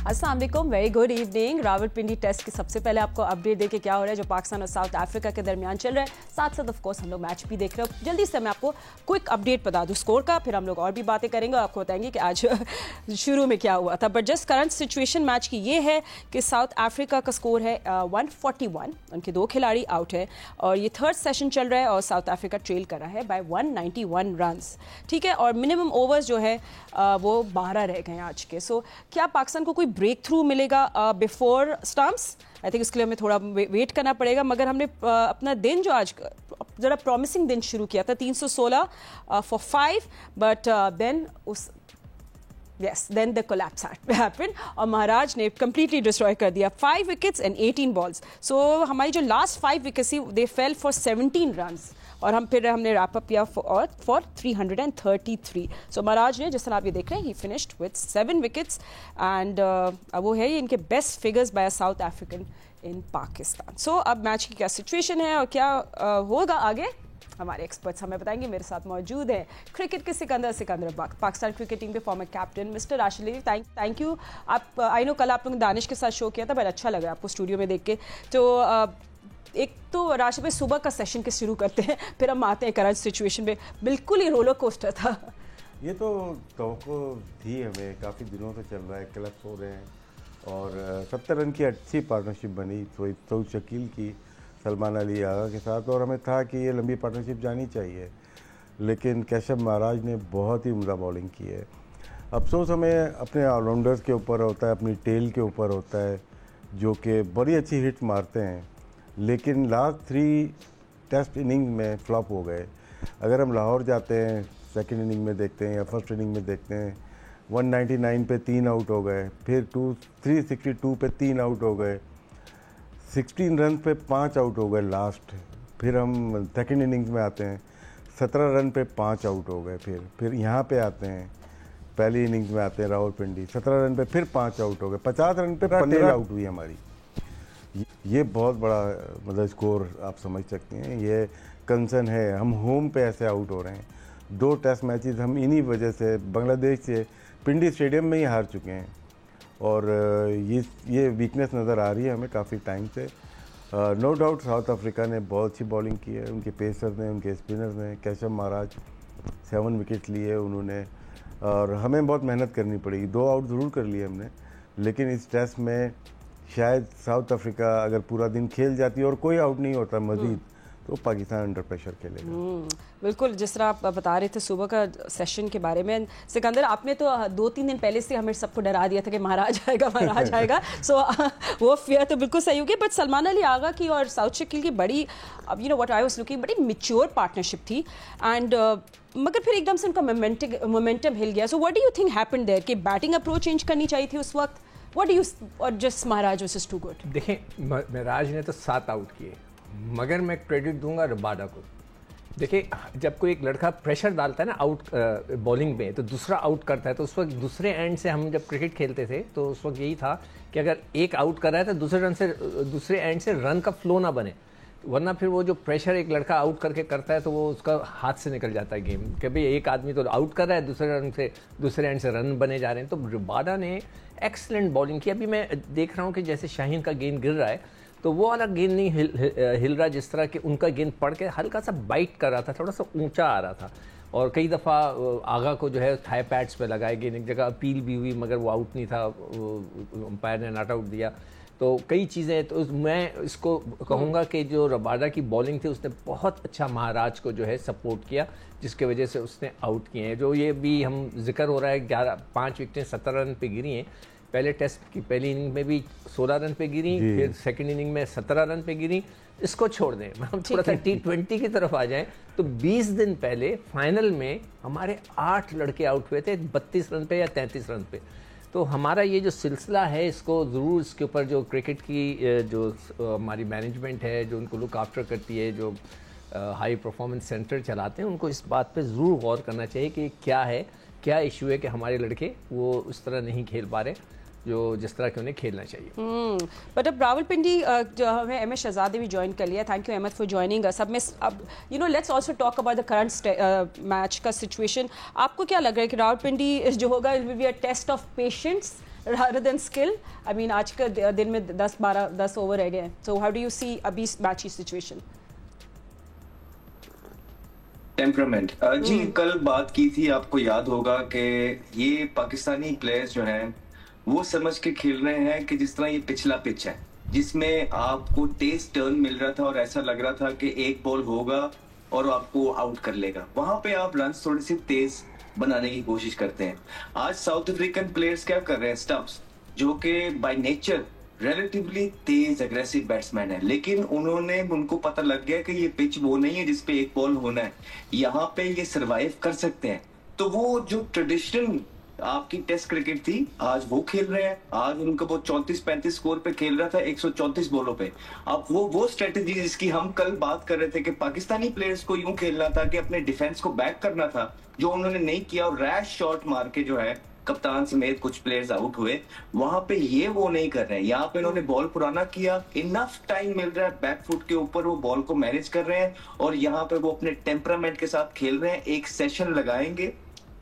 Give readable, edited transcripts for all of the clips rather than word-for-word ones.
अस्सलाम वालेकुम, very good evening. Rawalpindi test के सबसे पहले आपको अपडेट देके क्या हो रहा है जो पाकिस्तान और साउथ अफ्रीका के दरमियान चल रहा है। साथ साथ ऑफ कोर्स हम लोग मैच भी देख रहे हो। जल्दी से मैं आपको क्विक अपडेट बता दूं स्कोर का, फिर हम लोग और भी बातें करेंगे और आपको बताएंगे कि आज शुरू में क्या हुआ था। But just current situation match की ये है कि साउथ अफ्रीका का स्कोर है 141, उनके 2 खिलाड़ी आउट है और ये थर्ड सेशन चल रहा है और साउथ अफ्रीका ट्रेल कर रहा है बाय 191 रन्स। ठीक है, और मिनिमम ओवर्स जो है वो 12 रह गए आज के। सो क्या पाकिस्तान को कोई ब्रेक थ्रू मिलेगा बिफोर स्टम्प्स? आई थिंक इसके लिए हमें थोड़ा वेट करना पड़ेगा। मगर हमने अपना दिन जो आज ज़रा प्रॉमिसिंग दिन शुरू किया था 316 फॉर 5, बट देन उस then the collapse happened और महाराज ने completely destroy कर दिया। 5 wickets and 18 balls. So हमारी जो last 5 wickets थी they fell for 17 runs और हमने रैप अप किया for 333. So महाराज ने, जिस तरह आप ये देख रहे हैं, he finished with 7 wickets and वो है ये इनके best figures by a South African in Pakistan. So अब मैच की क्या सिचुएशन है और क्या होगा आगे, हमारे एक्सपर्ट्स हमें बताएंगे। मेरे साथ मौजूद हैं क्रिकेट के सिकंदर पाकिस्तान क्रिकेट टीम के former captain mister Rashid Ali. Thank you. आप आई नो कल आप लोगों ने दानिश के साथ शो किया था, बड़ा अच्छा लगा आपको स्टूडियो में देख के। तो एक तो राशिद भाई सुबह का सेशन के शुरू करते हैं, फिर हम आते हैं करंट सिचुएशन में। बिल्कुल ही रोलर कोस्टर था ये तो तवक्को थी हमें, काफ़ी दिनों से चल रहा है, क्लब्स हो रहे हैं और 70 रन की अच्छी पार्टनरशिप बनी सऊद शकील की सलमान अली आगा के साथ, और हमें था कि ये लंबी पार्टनरशिप जानी चाहिए, लेकिन कैशव महाराज ने बहुत ही उम्दा बॉलिंग की है। अफसोस हमें अपने ऑलराउंडर्स के ऊपर होता है, अपनी टेल के ऊपर होता है, जो कि बड़ी अच्छी हिट मारते हैं, लेकिन लास्ट 3 टेस्ट इनिंग में फ्लॉप हो गए। अगर हम लाहौर जाते हैं, सेकेंड इनिंग में देखते हैं या फर्स्ट इनिंग में देखते हैं, 199 पे 3 आउट हो गए, फिर 362 पे 3 आउट हो गए, 16 रन पे 5 आउट हो गए लास्ट। फिर हम सेकेंड इनिंग्स में आते हैं, 17 रन पे 5 आउट हो गए। फिर यहाँ पे आते हैं, पहली इनिंग्स में आते हैं रावलपिंडी, 17 रन पे फिर 5 आउट हो गए, 50 रन पे 15 आउट हुई हमारी। ये बहुत बड़ा मतलब स्कोर आप समझ सकते हैं, ये कंसर्न है। हम होम पे ऐसे आउट हो रहे हैं। 2 टेस्ट मैचेस हम इन्हीं वजह से बांग्लादेश से पिंडी स्टेडियम में ही हार चुके हैं और ये वीकनेस नज़र आ रही है हमें काफ़ी टाइम से। नो डाउट साउथ अफ्रीका ने बहुत अच्छी बॉलिंग की है, उनके पेसर ने, उनके स्पिनर्स ने। कैशव महाराज 7 विकेट लिए उन्होंने और हमें बहुत मेहनत करनी पड़ेगी। 2 आउट ज़रूर कर लिए हमने, लेकिन इस टेस्ट में शायद साउथ अफ्रीका अगर पूरा दिन खेल जाती है और कोई आउट नहीं होता मज़ीद, तो पाकिस्तान अंडर प्रेशर खेलेगा। बिल्कुल, जिस तरह आप बता रहे थे सुबह का सेशन के बारे में, सिकंदर आपने तो 2-3 दिन पहले से हमें सबको डरा दिया था कि महाराज आएगा सो वो फियर तो बिल्कुल सही होगी। बट सलमान अली आगा की और साउथ शकील की बड़ी, अब you know what I was looking, बड़ी मैच्योर पार्टनरशिप थी एंड मगर फिर एकदम से उनका मोमेंटम हिल गया। So what do you think happened there कि बैटिंग अप्रोच चेंज करनी चाहिए थी उस वक्त? व्हाट डू यू, और just Maharaj was just too good? देखें, महाराज ने तो 7 आउट किए, मगर मैं क्रेडिट दूंगा रबाडा को। देखिए, जब कोई एक लड़का प्रेशर डालता है ना आउट बॉलिंग में, तो दूसरा आउट करता है, तो उस वक्त दूसरे एंड से हम जब क्रिकेट खेलते थे तो उस वक्त यही था कि अगर एक आउट कर रहा है तो दूसरे एंड से रन का फ्लो ना बने, वरना फिर वो जो प्रेशर एक लड़का आउट करके करता है तो वो उसका हाथ से निकल जाता है गेम। कि भाई एक आदमी तो आउट कर रहा है, दूसरे एंड से रन बने जा रहे हैं। तो रबाडा ने एक्सलेंट बॉलिंग की। अभी मैं देख रहा हूँ कि जैसे शाहीन का गेंद गिर रहा है तो वो वाला गेंद नहीं हिल रहा, जिस तरह कि उनका गेंद पड़ के हल्का सा बाइट कर रहा था, थोड़ा सा ऊंचा आ रहा था। और कई दफ़ा आगा को जो है थाई पैड्स पे लगाए गेंद, एक जगह अपील भी हुई मगर वो आउट नहीं था, अंपायर ने नॉट आउट दिया। तो कई चीज़ें, तो मैं इसको कहूँगा कि जो रबाडा की बॉलिंग थी उसने बहुत अच्छा महाराज को जो है सपोर्ट किया, जिसके वजह से उसने आउट किए हैं। जो ये भी हम जिक्र हो रहा है 5 विकेटें 17 रन पे गिरी हैं। पहले टेस्ट की पहली इनिंग में भी 16 रन पे गिरी, फिर सेकंड इनिंग में 17 रन पे गिरी। इसको छोड़ दें, हम थोड़ा सा T20 की तरफ आ जाएं तो 20 दिन पहले फाइनल में हमारे 8 लड़के आउट हुए थे 32 रन पे या 33 रन पे। तो हमारा ये जो सिलसिला है, इसको ज़रूर इसके ऊपर जो क्रिकेट की जो हमारी मैनेजमेंट है, जो उनको लुक आफ्टर करती है, जो हाई परफॉर्मेंस सेंटर चलाते हैं, उनको इस बात पे ज़रूर गौर करना चाहिए कि क्या इशू है कि हमारे लड़के वो उस तरह नहीं खेल पा रहे जो जिस तरह के उन्हें खेलना चाहिए। बट अब रावलपिंडी जो हमें एम एस शहजाद ने भी ज्वाइन कर लिया। Thank you Ahmad for joining us. अब मैं अब you know let's also talk about the current match का सिचुएशन। आपको क्या लग रहा है कि रावलपिंडी जो होगा it will be a test of patience rather than skill? I mean, आज के दिन में 10 ओवर रह गए हैं. So how do you see अभी मैच की सिचुएशन? टेम्परामेंट जी, कल बात की थी, आपको याद होगा कि ये पाकिस्तानी प्लेयर्स जो हैं वो समझ के खेल रहे हैं कि जिस तरह ये पिछला पिच है जिसमें आपको तेज टर्न मिल रहा था और ऐसा लग रहा था कि एक बॉल होगा और आपको आउट कर लेगा, वहां पे आप रन थोड़े से तेज बनाने की कोशिश करते हैं. आज साउथ अफ्रीकन प्लेयर्स क्या कर रहे हैं, स्टम्प्स, जो कि by nature relatively Tej aggressive batsman है, लेकिन उनको पता लग गया कि ये पिच वो नहीं है जिसपे एक बॉल होना है, यहाँ पे ये सरवाइव कर सकते हैं. तो वो जो ट्रेडिशनल आपकी टेस्ट क्रिकेट थी आज वो खेल रहे हैं. आज उनका वो 34-35 स्कोर पे खेल रहा था 134 बॉलों पे. अब वो स्ट्रेटेजी जिसकी हम कल बात कर रहे थे कि पाकिस्तानी प्लेयर्स को यूं खेलना था कि अपने डिफेंस को बैक करना था, जो उन्होंने नहीं किया और रैश शॉट मार के जो है कप्तान समेत कुछ प्लेयर्स आउट हुए, वहां पे ये वो नहीं कर रहे हैं. यहाँ पे इन्होंने बॉल पुराना किया, इनफ टाइम मिल रहा है बैक फुट के ऊपर, वो बॉल को मैनेज कर रहे हैं और यहाँ पे वो अपने टेम्परामेंट के साथ खेल रहे हैं. एक सेशन लगाएंगे,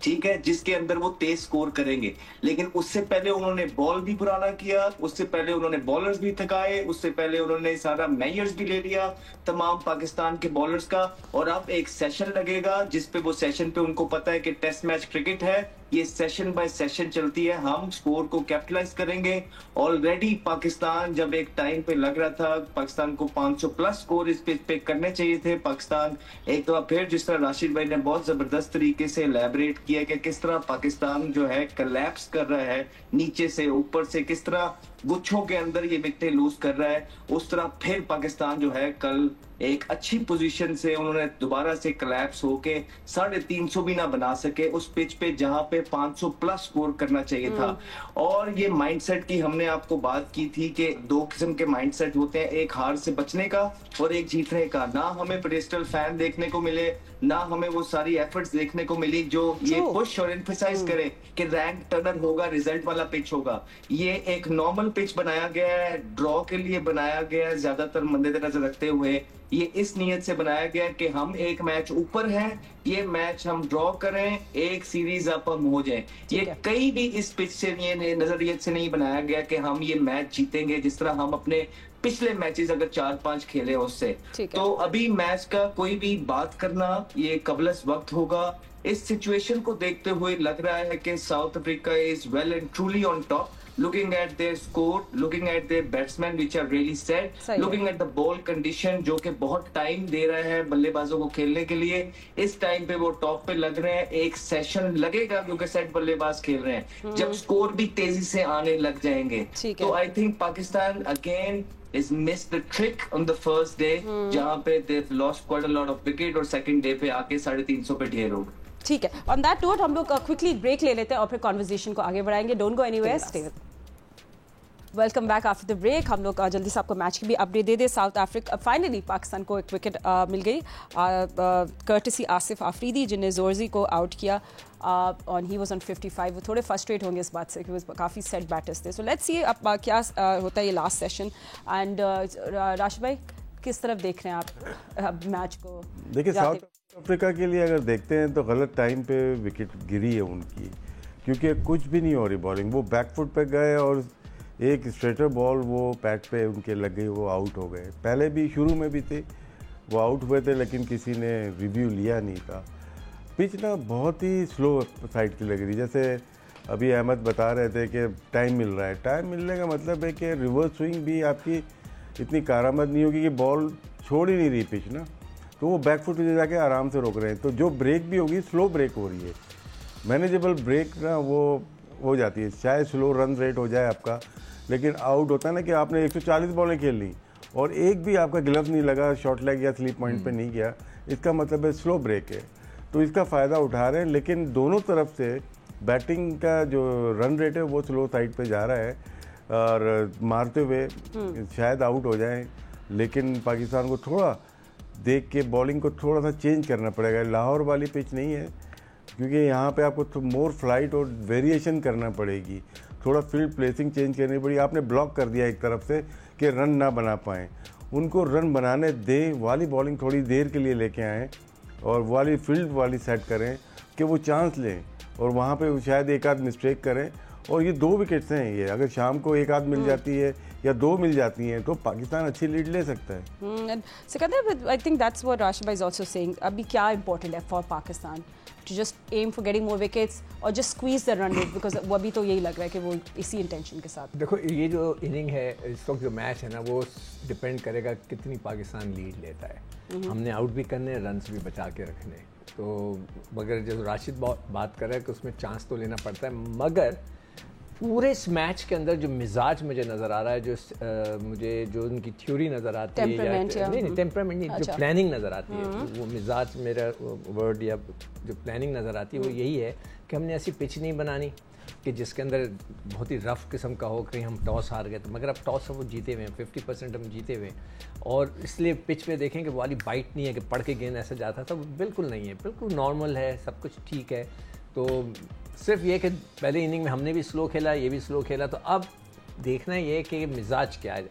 ठीक है, जिसके अंदर वो तेज स्कोर करेंगे, लेकिन उससे पहले उन्होंने बॉल भी पुराना किया, उससे पहले उन्होंने बॉलर्स भी थकाए, उससे पहले उन्होंने सारा मेजर्स भी ले लिया तमाम पाकिस्तान के बॉलर्स का. और अब एक सेशन लगेगा जिसपे वो सेशन पे उनको पता है कि टेस्ट मैच क्रिकेट है, ये सेशन बाय सेशन चलती है, हम स्कोर को कैपिटलाइज करेंगे. ऑलरेडी पाकिस्तान जब एक टाइम पे लग रहा था पाकिस्तान को 500 प्लस स्कोर इस पिच पे करने चाहिए थे, पाकिस्तान एक दफा फिर, जिस तरह राशिद भाई ने बहुत जबरदस्त तरीके से एलैबोरेट किया कि किस तरह पाकिस्तान जो है कोलैप्स कर रहा है नीचे से ऊपर से, किस तरह गुच्छों के अंदर ये विकेटें लूज कर रहा है, उस तरह फिर पाकिस्तान जो है कल एक अच्छी पोजीशन से उन्होंने दोबारा से कोलैप्स होके 350 भी ना बना सके उस पिच पे जहां पे 500 प्लस स्कोर करना चाहिए था. और ये माइंडसेट की हमने आपको बात की थी कि दो किस्म के माइंडसेट होते हैं, एक हार से बचने का और एक जीतने का. ना हमें पेडेस्टल फैन देखने को मिले, ना हमें वो सारी एफर्ट्स देखने को मिली जो ये पुश और एम्फसाइज करे कि रैंक टर्नर होगा, रिजल्ट वाला पिच होगा. ये एक नॉर्मल पिच बनाया गया है, ड्रॉ के लिए बनाया गया है, ज्यादातर मद्देनजर रखते हुए ये इस नियत से बनाया गया कि हम एक मैच ऊपर हैं, ये मैच हम ड्रॉ करें, एक सीरीज अप हम हो जाए. ये कहीं भी इस पिच से ये नजरियत से नहीं बनाया गया कि हम ये मैच जीतेंगे जिस तरह हम अपने पिछले मैचेस अगर 4-5 खेले उससे. तो अभी मैच का कोई भी बात करना ये कबलस वक्त होगा. इस सिचुएशन को देखते हुए लग रहा है कि south Africa is well and truly on top. Looking at their score, looking at their batsmen which are really set, looking at the ball condition जो कि बहुत टाइम दे रहा है बल्लेबाजों को खेलने के लिए, इस टाइम पे वो टॉप पे लग रहे हैं. एक सेशन लगेगा क्योंकि सेट बल्लेबाज खेल रहे हैं, जब स्कोर भी तेजी से आने लग जाएंगे. तो I think Pakistan again is missed the trick on the first day, जहाँ पे they've lost quite a lot of wicket और second day पे आके 350 पे ढेर हो गए. ठीक है, ऑन दैट नोट हम लोग क्विकली ब्रेक ले लेते हैं और फिर कॉन्वर्सेशन को आगे बढ़ाएंगे. Don't go anywhere, stay with. Welcome back after the break. हम लोग जल्दी से आपको मैच की भी अपडेट दे दे. साउथ अफ्रीका फाइनली पाकिस्तान को एक विकेट मिल गई, कर्टसी आसिफ आफरीदी जिन्हें जोरजी को आउट किया और ही वाज ऑन 55. वो थोड़े फ्रस्ट्रेट होंगे इस बात से क्योंकि काफ़ी सेट बैटर्स थे. सो लेट्स सी अब क्या होता है ये लास्ट सेशन. एंड राशिद भाई किस तरफ देख रहे हैं आप मैच को? देखिए, साउथ अफ्रीका के लिए अगर देखते हैं तो गलत टाइम पे विकेट गिरी है उनकी, क्योंकि कुछ भी नहीं हो रही बॉलिंग. वो बैकफुट पे गए और एक स्ट्रेटर बॉल वो पैड पे उनके लग गई, वो आउट हो गए. पहले भी शुरू में भी थे वो आउट हुए थे, लेकिन किसी ने रिव्यू लिया नहीं था. पिच ना बहुत ही स्लो साइड की लग रही. जैसे अभी अहमद बता रहे थे कि टाइम मिल रहा है, टाइम मिलने का मतलब है कि रिवर्स स्विंग भी आपकी इतनी कारामद नहीं होगी कि बॉल छोड़ ही नहीं रही पिच ना, तो वो बैकफुट पे जाके आराम से रोक रहे हैं. तो जो ब्रेक भी होगी स्लो ब्रेक हो रही है, मैनेजेबल ब्रेक ना वो हो जाती है. चाहे स्लो रन रेट हो जाए आपका, लेकिन आउट होता है ना कि आपने 140 बॉलें खेल ली और एक भी आपका ग्लव नहीं लगा, शॉर्ट लेग या स्लीप पॉइंट पे नहीं गया, इसका मतलब है स्लो ब्रेक है. तो इसका फ़ायदा उठा रहे हैं, लेकिन दोनों तरफ से बैटिंग का जो रन रेट है वो स्लो साइड पे जा रहा है और मारते हुए शायद आउट हो जाएं. लेकिन पाकिस्तान को थोड़ा देख के बॉलिंग को थोड़ा सा चेंज करना पड़ेगा. लाहौर वाली पिच नहीं है, क्योंकि यहाँ पे आपको मोर फ्लाइट और वेरिएशन करना पड़ेगी, थोड़ा फील्ड प्लेसिंग चेंज करनी पड़ी. आपने ब्लॉक कर दिया एक तरफ से कि रन ना बना पाएँ. उनको रन बनाने दें, वाली बॉलिंग थोड़ी देर के लिए लेके आएँ और वाली फील्ड वाली सेट करें कि वो चांस लें और वहाँ पे शायद एक आध मिस्टेक करें और ये 2 विकेट्स हैं, ये अगर शाम को एक आध मिल जाती है या 2 मिल जाती हैं तो पाकिस्तान अच्छी लीड ले सकता है। Sikandar, I think that's what Rashid भाई इज आल्सो सेइंग, अभी क्या इंपॉर्टेंट है for Pakistan to just aim for getting more wickets और just squeeze the run rate, because वो अभी तो यही लग रहा है कि वो इसी इंटेंशन के साथ। देखो ये जो इनिंग है, इस वक्त जो मैच है ना, वो डिपेंड करेगा कितनी पाकिस्तान लीड लेता है। हमने आउट भी करने, रन्स भी बचा के रखने, तो मगर जो राशिद बात कर रहा है कि उसमें चांस तो लेना पड़ता है, मगर पूरे इस मैच के अंदर जो मिजाज मुझे नज़र आ रहा है, जो मुझे जो उनकी थ्योरी नज़र आती है, नहीं टेम्परामेंट नहीं, जो प्लानिंग नज़र आती है, वो मिजाज, मेरा वर्ड या जो प्लानिंग नज़र आती है वो यही है कि हमने ऐसी पिच नहीं बनानी कि जिसके अंदर बहुत ही रफ किस्म का हो, कहीं हम टॉस हार गए तो, मगर अब टॉस वो जीते हुए हैं, 50% हम जीते हुए हैं, और इसलिए पिच पे देखें कि वो वाली बाइट नहीं है कि पढ़ के गेंद ऐसे जाता था, वो बिल्कुल नहीं है, बिल्कुल नॉर्मल है, सब कुछ ठीक है। तो सिर्फ ये कि पहले इनिंग में हमने भी स्लो खेला, ये भी स्लो खेला, तो अब देखना ये कि मिजाज क्या है।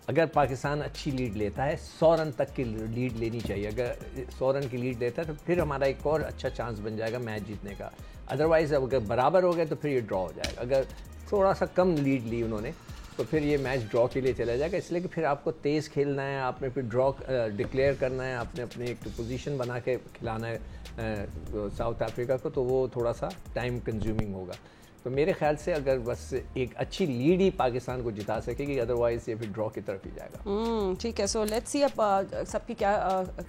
अगर पाकिस्तान अच्छी लीड लेता है, 100 रन तक की लीड लेनी चाहिए, अगर 100 रन की लीड लेता है तो फिर हमारा एक और अच्छा चांस बन जाएगा मैच जीतने का। अदरवाइज़ अगर बराबर हो गए तो फिर ये ड्रॉ हो जाएगा, अगर थोड़ा सा कम लीड ली उन्होंने तो फिर ये मैच ड्रॉ के लिए चला जाएगा। इसलिए कि फिर आपको तेज़ खेलना है, आपने फिर ड्रॉ डिक्लेयर करना है, आपने अपनी एक पोजीशन बना के खिलाना है साउथ अफ्रीका को, तो वो थोड़ा सा टाइम कंज्यूमिंग होगा। तो मेरे ख्याल से अगर बस एक अच्छी लीड ही पाकिस्तान को जिता सकेगी, अदरवाइज ये फिर ड्रॉ की तरफ ही जाएगा। ठीक है, सो लेट्स सी अब सबकी क्या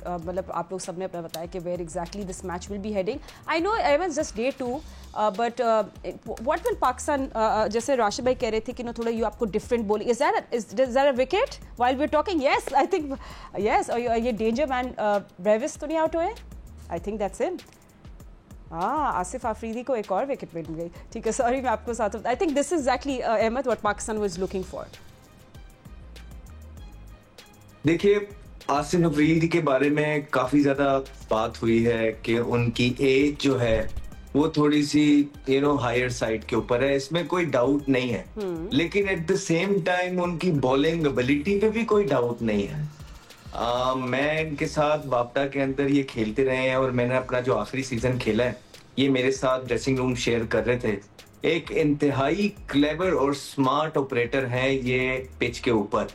मतलब आप लोग सबने अपना बताया कि where exactly this match will be heading. I know I was just day 2 but what will Pakistan, जैसे राशिद भाई कह रहे थे कि नो थोड़ा यू आपको different bowling, is there a wicket while we are talking? Yes, I think yes. और ये डेंजर मैन ब्रेविस तो नहीं आउट हुए? I think that's it. Asif Afridi को एक और विकेट मिल गई। ठीक है, सॉरी मैं आपको साथ, I think this is exactly Ahmad what Pakistan was looking for. देखिए, आसिफ अफरीदी के बारे में काफी ज्यादा बात हुई है कि उनकी एज जो है वो थोड़ी सी हायर साइड के ऊपर है, इसमें कोई डाउट नहीं है, लेकिन एट द सेम टाइम उनकी बॉलिंग एबिलिटी पे भी कोई डाउट नहीं है। मैं इनके साथ वापटा के अंदर ये खेलते रहे हैं और मैंने अपना जो आखिरी सीजन खेला है ये मेरे साथ ड्रेसिंग रूम शेयर कर रहे थे। एक इंतहाई क्लेवर और स्मार्ट ऑपरेटर हैं ये पिच के ऊपर।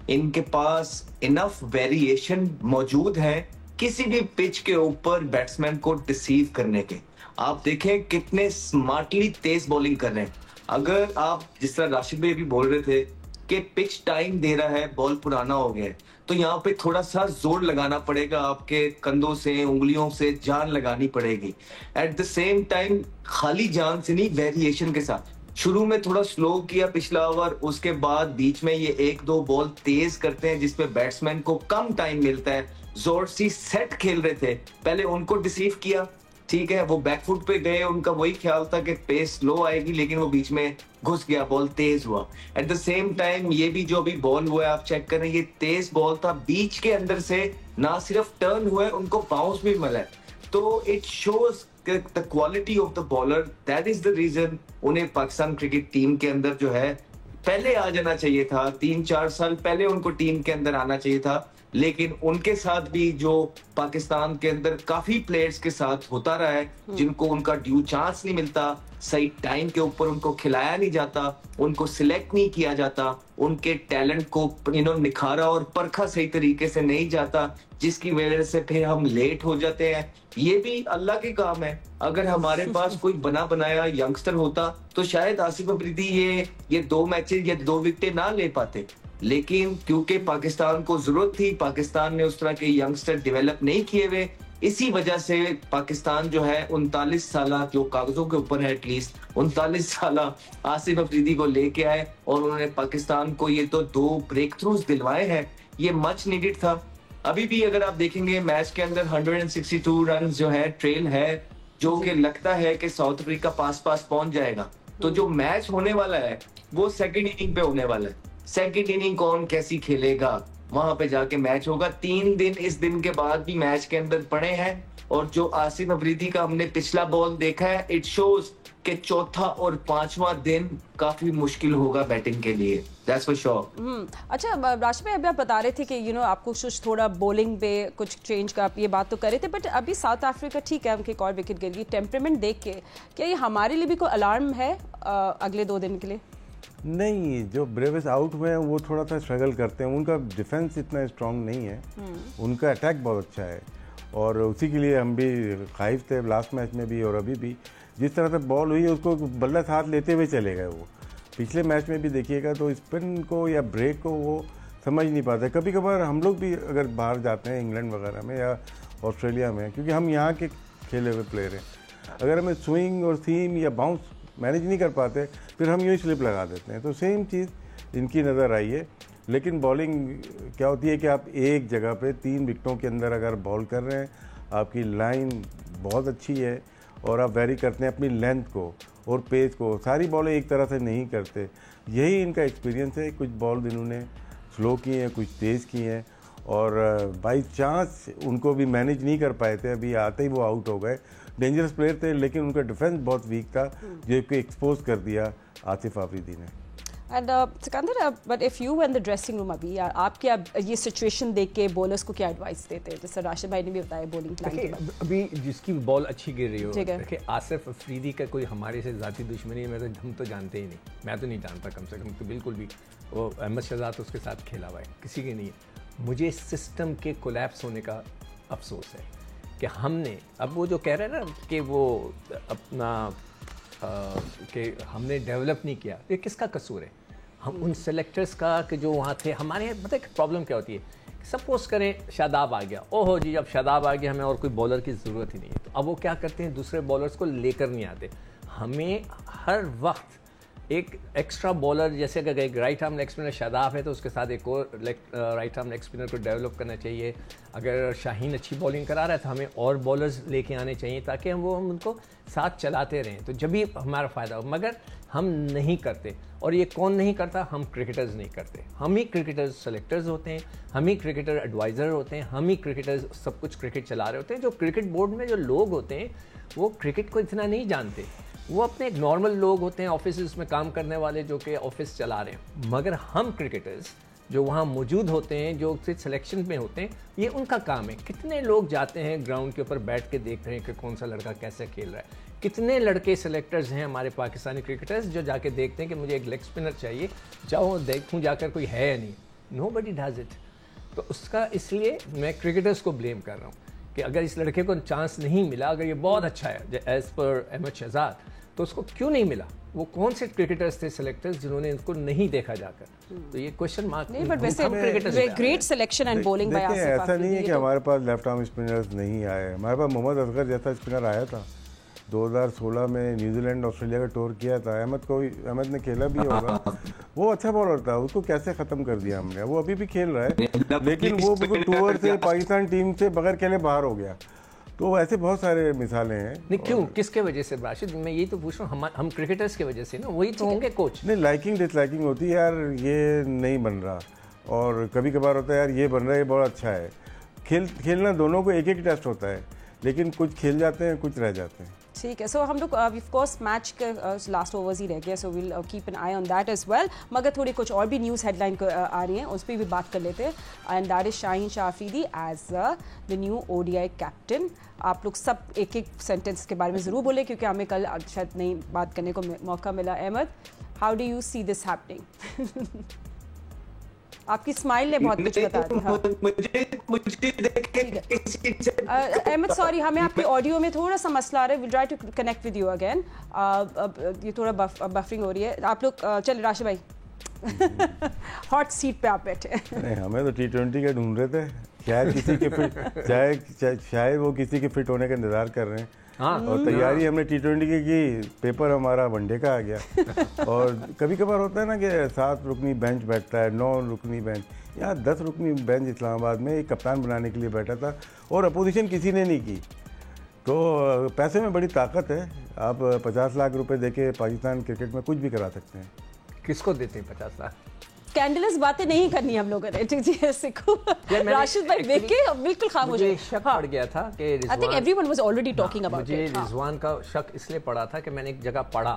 इनके पास इनफ वेरिएशन मौजूद है किसी भी पिच के ऊपर बैट्समैन को डिसीव करने के। आप देखें कितने स्मार्टली तेज बॉलिंग कर रहे हैं। अगर आप जिस तरह राशिद भाई भी बोल रहे थे कि पिच टाइम दे रहा है, बॉल पुराना हो गया है, तो यहाँ पे थोड़ा सा जोर लगाना पड़ेगा, आपके कंधों से, उंगलियों से जान लगानी पड़ेगी। एट द सेम टाइम खाली जान से नहीं, वेरिएशन के साथ। शुरू में थोड़ा स्लो किया पिछला ओवर, उसके बाद बीच में ये 1-2 बॉल तेज करते हैं जिसपे बैट्समैन को कम टाइम मिलता है। जोर सी सेट खेल रहे थे, पहले उनको डिसीव किया, ठीक है, वो बैकफुट पे गए, उनका वही ख्याल था कि पेस स्लो आएगी, लेकिन वो बीच में घुस गया, बॉल तेज हुआ। एट द सेम टाइम ये भी जो अभी बॉल हुआ है आप चेक करें, ये तेज बॉल था, बीच के अंदर से ना सिर्फ टर्न हुआ है, उनको बाउंस भी मिला है। तो it shows the quality of the bowler. That is the reason उन्हें पाकिस्तान क्रिकेट टीम के अंदर जो है पहले आ जाना चाहिए था, 3-4 साल पहले उनको टीम के अंदर आना चाहिए था। लेकिन उनके साथ भी जो पाकिस्तान के अंदर काफी प्लेयर्स के साथ होता रहा है जिनको उनका ड्यू चांस नहीं मिलता, सही टाइम के ऊपर उनको खिलाया नहीं जाता, उनको सिलेक्ट नहीं किया जाता, उनके टैलेंट को निखारा और परखा सही तरीके से नहीं जाता, जिसकी वजह से फिर हम लेट हो जाते हैं। ये भी अल्लाह के काम है। अगर हमारे पास कोई बना बनाया यंगस्टर होता तो शायद आसिफ अफरीदी ये 2 मैचेस या 2 विकेटें ना ले पाते, लेकिन क्योंकि पाकिस्तान को जरूरत थी, पाकिस्तान ने उस तरह के यंगस्टर डेवलप नहीं किए हुए, इसी वजह से पाकिस्तान जो है 39 साल जो कागजों के ऊपर है, एटलीस्ट 39 साल आसिफ अफरीदी को लेके आए और उन्होंने पाकिस्तान को ये तो 2 ब्रेक थ्रूज दिलवाए हैं। ये मच नीडेड था। अभी भी अगर आप देखेंगे मैच के अंदर 162 रन जो है ट्रेल है, जो कि लगता है कि साउथ अफ्रीका पास पहुंच जाएगा। तो जो मैच होने वाला है वो सेकेंड इनिंग पे होने वाला है। सेकेंड इनिंग कौन कैसी खेलेगा वहां पे जाके मैच होगा। 3 दिन इस दिन के बाद भी मैच के अंदर पड़े हैं, और जो आसिफ अफरीदी का हमने पिछला बॉल देखा है, इट शोज कि चौथा और पांचवा दिन काफी मुश्किल होगा बैटिंग के लिए, दैट्स फॉर श्योर। अच्छा राशिद भाई, अभी आप बता रहे थे कि आपको कुछ थोड़ा बॉलिंग पे कुछ चेंज का आप ये बात तो कर रहे थे, बट अभी साउथ अफ्रीका ठीक है, उनके एक और विकेट गिर गई, टेम्परेमेंट देख के क्या ये हमारे लिए भी कोई अलार्म है अगले 2 दिन के लिए? नहीं, जो ब्रेविस आउट हुए हैं वो थोड़ा सा स्ट्रगल करते हैं, उनका डिफेंस इतना स्ट्रांग नहीं है, उनका अटैक बहुत अच्छा है और उसी के लिए हम भी खाइफ थे लास्ट मैच में भी और अभी भी। जिस तरह से बॉल हुई उसको बल्ला साथ लेते हुए चले गए वो। पिछले मैच में भी देखिएगा तो स्पिन को या ब्रेक को वो समझ नहीं पाते। कभी कभार हम लोग भी अगर बाहर जाते हैं इंग्लैंड वगैरह में या ऑस्ट्रेलिया में, क्योंकि हम यहाँ के खेले हुए प्लेयर हैं, अगर हमें स्विंग और सीम या बाउंस मैनेज नहीं कर पाते फिर हम यूँ स्लिप लगा देते हैं। तो सेम चीज़ इनकी नज़र आई है। लेकिन बॉलिंग क्या होती है कि आप एक जगह पे 3 विकेटों के अंदर अगर बॉल कर रहे हैं, आपकी लाइन बहुत अच्छी है और आप वेरी करते हैं अपनी लेंथ को और पेस को, सारी बॉलें एक तरह से नहीं करते। यही इनका एक्सपीरियंस है। कुछ बॉल इन्होंने स्लो की हैं, कुछ तेज़ की हैं और बाई चांस उनको भी मैनेज नहीं कर पाए थे, अभी आते ही वो आउट हो गए। डेंजरस प्लेयर थे लेकिन उनका डिफेंस बहुत वीक था जो कि एक्सपोज कर दिया आसिफ आफरीदी ने। And Sikandar, but if you in the dressing room अभी, आप क्या ये सिचुएशन देख के बॉलर्स को क्या एडवाइस देते हैं? जैसे राशिद भाई ने भी बताया बॉलिंग प्लान के बारे में। अभी जिसकी बॉल अच्छी गिर रही हो, ठीक है। देखिए आसिफ अफरीदी का कोई हमारे से ज़ाती दुश्मनी है, हम तो जानते ही नहीं, मैं तो नहीं जानता कम से कम, तो बिल्कुल भी। वो अहमद शहजाद उसके साथ खेला हुआ है, किसी के नहीं है। मुझे सिस्टम के कोलैप्स होने का अफसोस है कि हमने, अब वो जो कह रहे हैं ना कि वो अपना कि हमने डेवलप नहीं किया, ये किसका कसूर है? हम उन सेलेक्टर्स का कि जो वहाँ थे। हमारे यहाँ पता है प्रॉब्लम क्या होती है? सपोज करें शादाब आ गया, ओहो जी अब शादाब आ गया, हमें और कोई बॉलर की ज़रूरत ही नहीं है, तो अब वो क्या करते हैं, दूसरे बॉलर्स को लेकर नहीं आते। हमें हर वक्त एक एक्स्ट्रा बॉलर, जैसे अगर एक right arm leg spinner Shadab है तो उसके साथ एक और राइट आर्म लेग स्पिनर को डेवलप करना चाहिए। अगर शाहीन अच्छी बॉलिंग करा रहा है तो हमें और बॉलर्स लेके आने चाहिए ताकि हम उनको साथ चलाते रहें, तो जब भी हमारा फ़ायदा हो। मगर हम नहीं करते, और ये कौन नहीं करता? हम क्रिकेटर्स नहीं करते। हम ही क्रिकेटर्स सेलेक्टर्स होते हैं, हम ही क्रिकेटर एडवाइज़र होते हैं, हम ही क्रिकेटर्स सब कुछ क्रिकेट चला रहे होते हैं। जो क्रिकेट बोर्ड में जो लोग होते हैं वो क्रिकेट को इतना नहीं जानते, वो अपने एक नॉर्मल लोग होते हैं ऑफिस में काम करने वाले जो कि ऑफिस चला रहे हैं। मगर हम क्रिकेटर्स जो वहाँ मौजूद होते हैं, जो सिलेक्शन में होते हैं, ये उनका काम है। कितने लोग जाते हैं ग्राउंड के ऊपर बैठ के देख रहे हैं कि कौन सा लड़का कैसे खेल रहा है। कितने लड़के सेलेक्टर्स हैं हमारे पाकिस्तानी क्रिकेटर्स जो जाके देखते हैं कि मुझे एक लेग स्पिनर चाहिए, चाहो देखूँ जाकर कोई है या नहीं। Nobody does it. तो उसका इसलिए मैं क्रिकेटर्स को ब्लेम कर रहा हूँ कि अगर इस लड़के को चांस नहीं मिला, अगर ये बहुत अच्छा है एज पर अहमद शहजाद, तो उसको क्यों नहीं मिला? वो कौन से क्रिकेटर्स थे सेलेक्टर्स जिन्होंने इनको नहीं देखा जाकर? तो ये क्वेश्चन मार्क नहीं, बट वैसे great selection and bowling bye Asif Afridi. ऐसा नहीं है कि हमारे पास लेफ्ट आर्म स्पिनर्स नहीं आए, हमारे पास मोहम्मद असगर जैसा स्पिनर आया था 2016 में, न्यूजीलैंड ऑस्ट्रेलिया का टूर किया था। अहमद ने खेला भी होगा, वो अच्छा बॉलर था, उसको कैसे ख़त्म कर दिया हमने। वो अभी भी खेल रहा है लेकिन वो टूर से पाकिस्तान टीम से बगैर खेले बाहर हो गया। तो ऐसे बहुत सारे मिसालें हैं। नहीं क्यों, किसके वजह से राशिद? मैं यही तो पूछ रहा हूँ, हम क्रिकेटर्स की वजह से ना, वही तो होंगे कोच। नहीं, लाइकिंग डिसलाइकिंग होती है यार, ये नहीं बन रहा, और कभी कभार होता है यार ये बन रहा है, ये बहुत अच्छा है। खेलना दोनों को एक एक टेस्ट होता है, लेकिन कुछ खेल जाते हैं, कुछ रह जाते हैं। ठीक है, सो हम लोग ऑफ कोर्स मैच के लास्ट ओवर्स ही रह गया, so will keep an eye on that as well. मगर थोड़ी कुछ और भी न्यूज़ हेडलाइन आ रही हैं, उस पर भी बात कर लेते हैं। And that is Shaheen Shah Afridi as the new ODI captain. आप लोग सब एक एक सेंटेंस के बारे में ज़रूर बोले क्योंकि हमें कल शायद नहीं बात करने को मौका मिला। Ahmad, how do you see this happening? आपकी स्माइल ने बहुत कुछ बता दिया। अहमद सॉरी, हमें आपके ऑडियो में थोड़ा सा मसला आ रहा है, will try to connect with you again. ये थोड़ा बफरिंग हो रही है। आप लोग चलिए राशिद भाई, हॉट सीट पे आप बैठे। नहीं, हमें तो T20 के ढूंढ रहे थे, शायद किसी के फिट शायद वो किसी के फिट होने का इंतजार कर रहे हैं। हाँ, और तैयारी हमने T20 की पेपर हमारा वनडे का आ गया। और कभी कभार होता है ना कि 7 रुकनी बेंच बैठता है, 9 रुकनी बेंच, यहाँ 10 रुकनी बेंच इस्लामाबाद में एक कप्तान बनाने के लिए बैठा था और अपोजिशन किसी ने नहीं की। तो पैसे में बड़ी ताकत है, आप 50 लाख रुपए देके पाकिस्तान क्रिकेट में कुछ भी करा सकते हैं। किसको देते हैं 50 लाख? स्कैंडलस बातें नहीं करनी हम लोगों ने। जी सिखो राशिद भाई देख के बिल्कुल खामोश मुझे शक पड़ गया था कि I think everyone was already talking about मुझे रिजवान का शक इसलिए पड़ा था कि मैंने एक जगह पढ़ा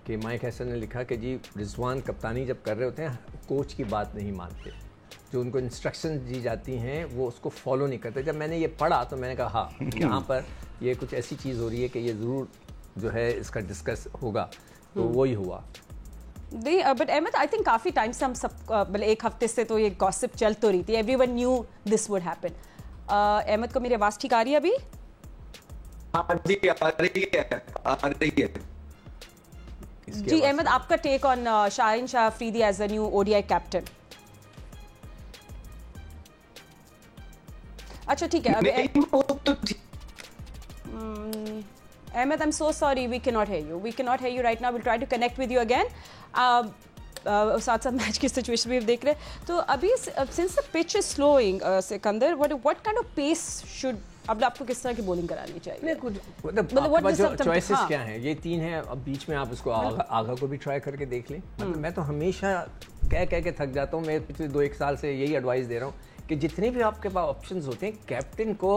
कि माइक हैसन ने लिखा कि जी रिजवान कप्तानी जब कर रहे होते हैं कोच की बात नहीं मानते, जो उनको इंस्ट्रक्शन दी जाती हैं वो उसको फॉलो नहीं करते। जब मैंने ये पढ़ा तो मैंने कहा हाँ यहाँ पर ये कुछ ऐसी चीज़ हो रही है कि ये ज़रूर जो है इसका डिस्कस होगा, तो वही हुआ। बट अहमद आई थिंक काफ़ी टाइम से हम सब मतलब एक हफ्ते से तो ये गॉसिप चल तो रही थी, everyone knew this would happen. Ahmad को मेरी आवाज़ ठीक आ रही है अभी? हाँ जी आ रही है। जी अहमद आपका take on Shaheen Shah Afridi as a new ODI captain. अच्छा ठीक है Ahmed, I'm so sorry, we cannot hear you. We cannot hear you right now. We'll try to connect with you again. साथ साथ मैच की सिचुएशन भी देख रहे हैं। तो अभी since the pitch is slowing, Sikandar, what kind of pace should अब आपको किस तरह की बॉलिंग करानी चाहिए? मतलब जो चॉइसेस क्या हैं, ये 3 हैं। अब बीच में आप इसको आगा को भी ट्राई करके देख लें। मतलब मैं तो हमेशा कह के थक जाता हूँ, मैं पिछले 2-1 साल से यही एडवाइस दे रहा हूँ कि जितने भी आपके पास ऑप्शंस होते हैं कैप्टन को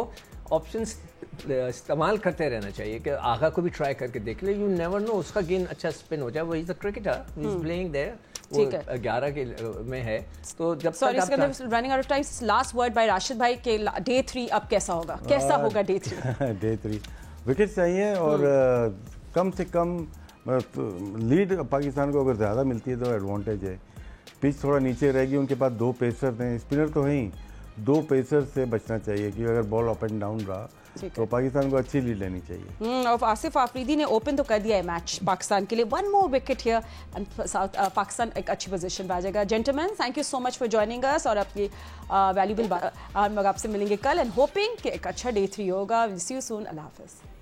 ऑप्शंस इस्तेमाल करते रहना चाहिए कि आगा को भी ट्राई करके देख ले। यू नेवर नो, उसका गेंद अच्छा स्पिन हो जाए। वो is a cricketer, he is playing there, वो 11 के में है। तो जब sorry running out of time, last word by Rashid भाई के डे 3 अब कैसा होगा, कैसा होगा डे 3? डे 3 विकेट चाहिए और कम से कम लीड पाकिस्तान को अगर ज़्यादा मिलती है तो एडवांटेज है। पिच थोड़ा नीचे रहेगी, उनके पास 2 पेसर हैं, स्पिनर तो हैं ही, 2 पेसर से बचना चाहिए कि अगर बॉल अप एंड डाउन रहा तो पाकिस्तान को अच्छी लीड लेनी चाहिए। और आसिफ आफरीदी ने ओपन तो कर दिया है मैच पाकिस्तान के लिए। 1 more wicket here and Pakistan एक अच्छी पोजीशन पे आ जाएगा। Gentleman, thank you so much for joining us और आपकी वैल्यूबल हम लोग आपसे मिलेंगे कल एंड होपिंग कि एक अच्छा डे 3 होगा। सी यू सून। अल्लाह हाफिज़।